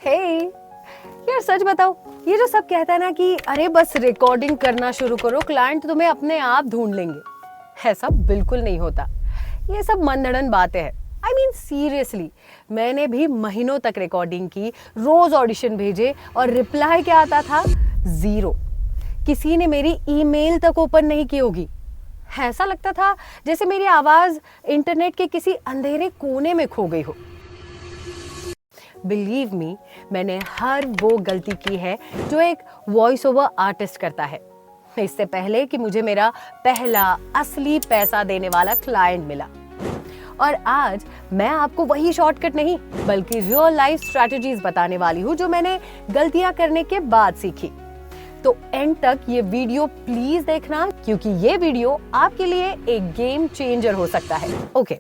हे यार, सच बताओ, ये जो सब कहता है ना कि अरे बस रिकॉर्डिंग करना शुरू करो, क्लाइंट तुम्हें अपने आप ढूंढ लेंगे, ऐसा बिल्कुल नहीं होता। ये सब मनगढ़ंत बातें हैं। आई मीन सीरियसली, मैंने भी महीनों तक रिकॉर्डिंग की, रोज ऑडिशन भेजे और रिप्लाई क्या आता था? 0। किसी ने मेरी ईमेल तक ओपन नहीं की होगी। ऐसा लगता था जैसे मेरी आवाज इंटरनेट के किसी अंधेरे कोने में खो गई हो। बिलीव मी, मैंने हर वो गलती की है जो एक वॉइस ओवर आर्टिस्ट करता है, इससे पहले कि मुझे मेरा पहला असली पैसा देने वाला क्लाइंट मिला। और आज मैं आपको वही शॉर्टकट नहीं बल्कि रियल लाइफ स्ट्रैटेजीज बताने वाली हूँ जो मैंने गलतियां करने के बाद सीखी। तो एंड तक ये वीडियो प्लीज देखना, क्योंकि ये वीडियो आपके लिए एक गेम चेंजर हो सकता है। ओके,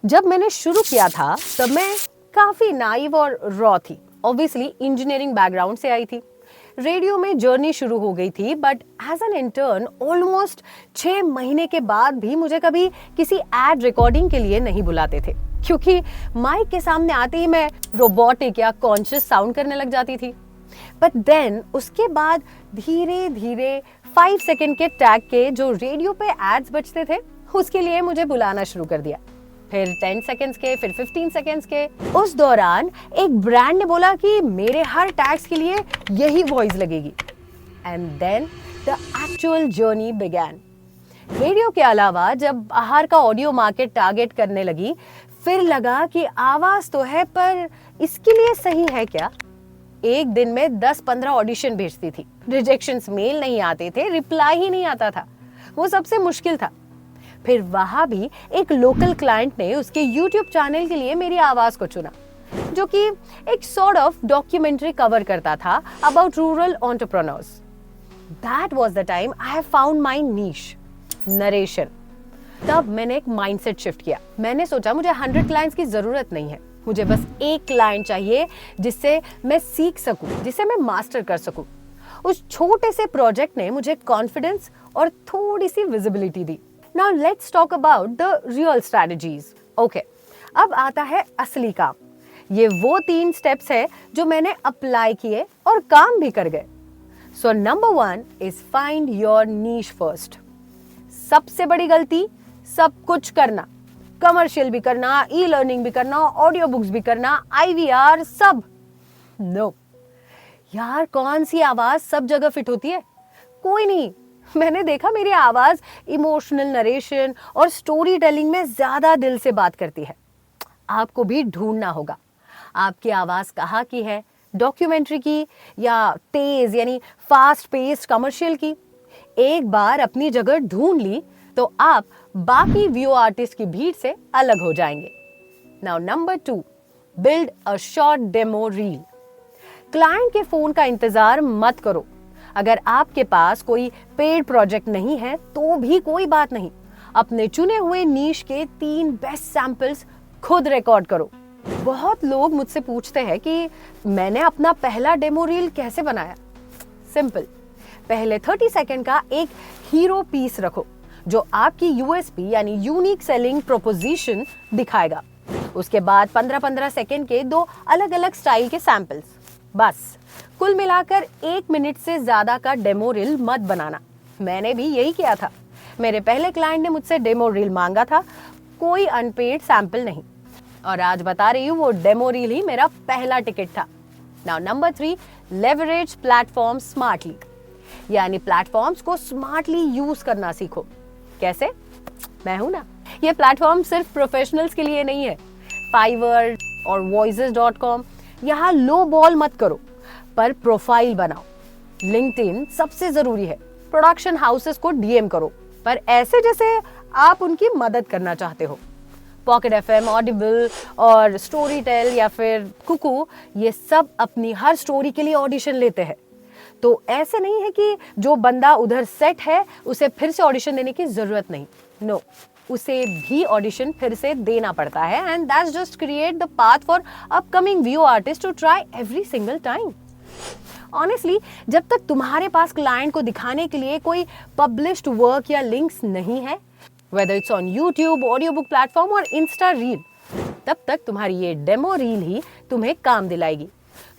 जब मैंने शुरू किया था तब मैं काफी नाइव और रॉ थी। ऑब्वियसली इंजीनियरिंग बैकग्राउंड से आई थी। रेडियो में जर्नी शुरू हो गई थी, but as an intern almost 6 महीने के बाद भी मुझे कभी किसी एड रिकॉर्डिंग के लिए नहीं बुलाते थे, क्योंकि माइक के सामने आते ही मैं रोबोटिक या कॉन्शियस साउंड करने लग जाती थी। बट देन उसके बाद धीरे धीरे 5 सेकंड के टैग के जो रेडियो पे एड्स बजते थे उसके लिए मुझे बुलाना शुरू कर दिया। फिर 10 सेकंड्स के, फिर 15 सेकंड्स के। उस दौरान एक ब्रांड ने बोला कि मेरे हर टैग्स के लिए यही वॉइस लगेगी। And then the actual journey began. Radio के अलावा जब बाहर का ऑडियो मार्केट टारगेट करने लगी, फिर लगा कि आवाज तो है पर इसके लिए सही है क्या? एक दिन में 10-15 ऑडिशन भेजती थी, रिजेक्शंस मेल नहीं आते थे, रिप्लाई ही नहीं आता था। वो सबसे मुश्किल था। फिर वहां भी एक लोकल क्लाइंट ने उसके यूट्यूब चैनल के लिए मेरी आवाज को चुना, जो कि एक सॉर्ट ऑफ डॉक्यूमेंट्री कवर करता था about rural entrepreneurs. That was the time I have found my niche, narration. तब मैंने एक माइंडसेट शिफ्ट किया। मैंने सोचा मुझे 100 क्लाइंट्स की जरूरत नहीं है, मुझे बस एक क्लाइंट चाहिए जिससे मैं सीख सकूं, जिसे मैं मास्टर कर सकूं। उस छोटे से प्रोजेक्ट ने मुझे कॉन्फिडेंस और थोड़ी सी विजिबिलिटी दी। Now let's talk about the real strategies. Okay, अब आता है असली काम। ये वो 3 स्टेप्स है जो मैंने अप्लाई किए और काम भी कर गए। So number 1 is find your niche first. सबसे बड़ी गलती, सब कुछ करना, कमर्शियल भी करना, ई लर्निंग भी करना, ऑडियो बुक्स भी करना, IVR सब। नो यार, कौन सी आवाज सब जगह फिट होती है? कोई नहीं। मैंने देखा मेरी आवाज इमोशनल नरेशन और स्टोरी टेलिंग में ज्यादा दिल से बात करती है। आपको भी ढूंढना होगा आपकी आवाज कहाँ की है, डॉक्यूमेंट्री की या तेज यानी फास्ट पेस्ड कमर्शियल की। एक बार अपनी जगह ढूंढ ली तो आप बाकी व्यू आर्टिस्ट की भीड़ से अलग हो जाएंगे। Now number 2, build a short demo reel. Client के फोन का इंतजार मत करो। अगर आपके पास कोई पेड प्रोजेक्ट नहीं है तो भी कोई बात नहीं, अपने चुने हुए नीश के 3 बेस्ट सैंपल्स खुद रिकॉर्ड करो। बहुत लोग मुझसे पूछते हैं कि मैंने अपना पहला डेमो रील कैसे बनाया। सिंपल, पहले 30 सेकंड का एक हीरो पीस रखो जो आपकी USP यानी यूनिक सेलिंग प्रोपोजिशन दिखाएगा। उसके बाद 15-15 सेकंड के 2 अलग-अलग स्टाइल के सैंपल्स। बस कुल मिलाकर 1 मिनट से ज्यादा का डेमो रील मत बनाना। मैंने भी यही किया था। मेरे पहले क्लाइंट ने मुझसे डेमो रील मांगा था, कोई अनपेड सैंपल नहीं। और आज बता रही हूँ, वो डेमो रील ही मेरा पहला टिकट था। Now number 3, leverage platform smartly, यानी प्लेटफॉर्म्स को स्मार्टली यूज करना सीखो। कैसे? मैं हूं ना। ये प्लेटफॉर्म सिर्फ प्रोफेशनल्स के लिए नहीं है। फाइवर और voices.com, यहाँ लो बॉल मत करो पर प्रोफाइल बनाओ। लिंक्डइन सबसे जरूरी है। प्रोडक्शन हाउसेस को DM करो, पर ऐसे जैसे आप उनकी मदद करना चाहते हो। पॉकेट FM, ऑडिबल और स्टोरी टेल या फिर कुकू, ये सब अपनी हर स्टोरी के लिए ऑडिशन लेते हैं। तो ऐसे नहीं है कि जो बंदा उधर सेट है उसे फिर से ऑडिशन देने की जरूरत नहीं। नो, उसे भी ऑडिशन फिर से देना पड़ता है। And that's just create the path for upcoming view artist to try every single time. Honestly, जब तक तुम्हारे पास क्लाइंट को दिखाने के लिए कोई पब्लिश्ड वर्क या लिंक्स नहीं है, whether it's on YouTube, audio book platform और इंस्टा रील, तब तक तुम्हारी ये डेमो रील ही तुम्हें काम दिलाएगी।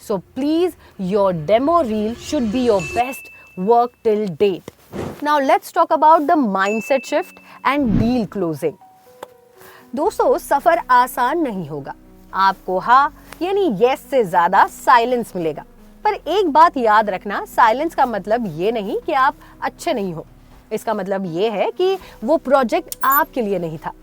So please, your demo reel should be your best work till date. Now let's talk about the mindset shift and deal closing. दोस्तों, सफर आसान नहीं होगा. आपको हाँ यानी यस से ज्यादा साइलेंस मिलेगा. पर एक बात याद रखना, साइलेंस का मतलब ये नहीं कि आप अच्छे नहीं हो. इसका मतलब ये है कि वो प्रोजेक्ट आपके लिए नहीं था.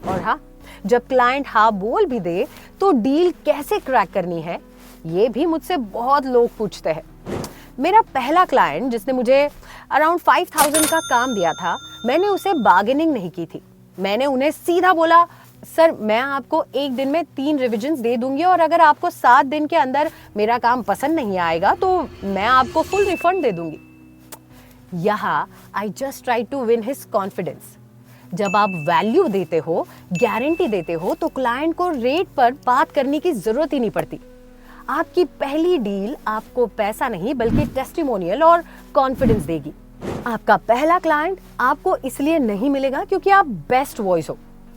और हाँ, जब क्लाइंट हाँ बोल भी दे तो डील कैसे क्रैक करनी है, ये भी मुझसे बहुत लोग पूछते हैं. मेरा पहला क्लाइंट जिसने मुझे अराउंड 5000 का काम दिया था, मैंने उसे बार्गेनिंग नहीं की थी. मैंने उन्हें सीधा बोला, सर मैं आपको एक दिन में 3 रिविजन्स दे दूंगी और अगर आपको 7 दिन के अंदर मेरा काम पसंद नहीं आएगा तो मैं आपको फुल रिफंड दे दूंगी. यहाँ I just try to win his confidence. जब आप वैल्यू देते हो, गारंटी देते हो, तो क्लाइंट को रेट पर बात करने की जरूरत ही नहीं पड़ती. आपकी पहली डील आपको पैसा नहीं बल्कि टेस्टिमोनियल और कॉन्फिडेंस देगी. आपका पहला क्लाइंट आपको इसलिए नहीं मिलेगा क्योंकि आप बेस्ट वॉइस हो.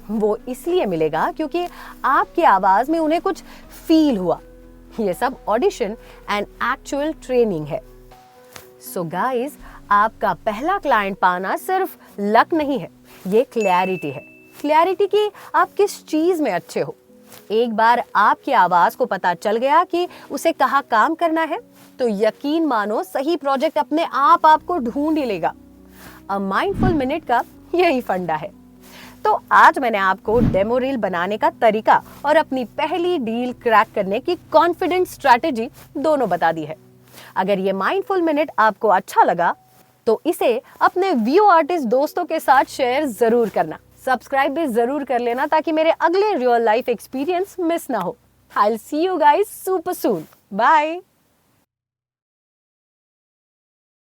वो इसलिए मिलेगा क्योंकि आपकी आवाज में उन्हें कुछ फील हुआ. ये सब ऑडिशन एंड एक्चुअल ट्रेनिंग है. सो गाइस, आपका पहला क्लाइंट पाना सिर्फ लक नहीं है, ये क्लैरिटी है. क्लैरिटी कि आप किस चीज में अच्छे हो. एक बार आपकी आवाज को पता चल गया कि उसे कहाँ काम करना है, तो यकीन मानो सही प्रोजेक्ट अपने आप आपको ढूंढ ही लेगा. अ माइंडफुल मिनट का यही फंडा है. तो आज मैंने आपको डेमो रील बनाने का तरीका और अपनी पहली डील क्रैक करने की कॉन्फिडेंस स्ट्रैटेजी दोनों बता दी है. अगर ये माइंडफुल मिनट आपको अच्छा लगा तो इसे अपने व्यू आर्टिस्ट दोस्तों के साथ शेयर जरूर करना. सब्सक्राइब भी जरूर कर लेना ताकि मेरे अगले रियल लाइफ एक्सपीरियंस मिस ना हो. I will see you guys super soon. Bye.